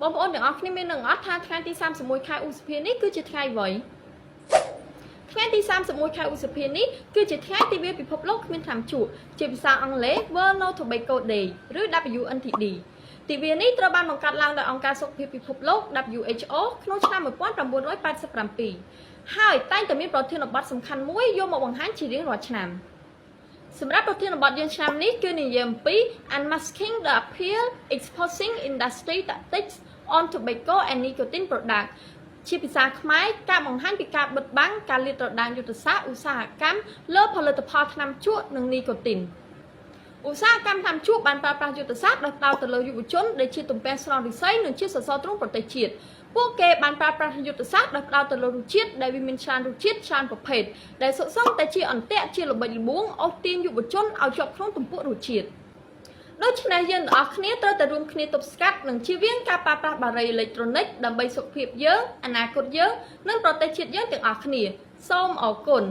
បងប្អូនទាំងអស់គ្នាមាននឹងអត់ថាថ្ងៃទី31ខែឧសភានេះគឺជាថ្ងៃអ្វីថ្ងៃទី31ខែឧសភានេះគឺជាថ្ងៃទិវាពិភពលោកគ្មានថ្នាំជក់ជាភាសាអង់គ្លេស World No Tobacco Day ឬ WNTD ទិវានេះត្រូវបានបង្កើតឡើងដោយអង្គការសុខភាពពិភពលោក WHO ក្នុងឆ្នាំ1987ហើយតែងតែមានប្រធានបទសំខាន់មួយយកមកបង្ហាញជារៀងរាល់ឆ្នាំសម្រាប់ប្រធានបទយើងឆ្នាំនេះគឺនិយាយអំពី Unmasking the Appeal Exposing Industry Tactics on Tobacco and Nicotine Products ជាភាសាខ្មែរការបង្ហាញពីការបិទបាំងការលាតត្រដាងយុទ្ធសាស្ត្រឧស្សាហកម្មលើផលិតផលថ្នាំជក់និងនីកូទីនឧស្សាហកម្មថ្នាំជក់បានប្រើប្រាស់យុទ្ធសាស្ត្រដោយផ្ដោតទៅលើយុវជនដែលជាទំពាំងស្រង់រិស័យនិងជាសសរទ្រូងប្រទេសជាតិពួកគេបានប្រើប្រាស់យុទ្ធសាស្ត្រដោយផ្ដោតទៅលើរសជាតិដែលវាមានច្រើនរសជាតិច្រើនប្រភេទដែលសុទ្ធសឹងតែជាអន្ទាក់ជាល្បិចល្បួងអូសទាញយុវជនឲ្យជាប់ក្នុងទំពក់រសជាតិដូច្នេះយើងទាំងអស់គ្នាត្រូវតែរួមគ្នាទប់ស្កាត់និងជៀសវាងការប្រើប្រាស់បារីអេឡិចត្រូនិកដើម្បីសុខភាពយើងអនាគតយើងនិងប្រទេសជាតិយើងទាំងអស់គ្នាសូមអរគុណ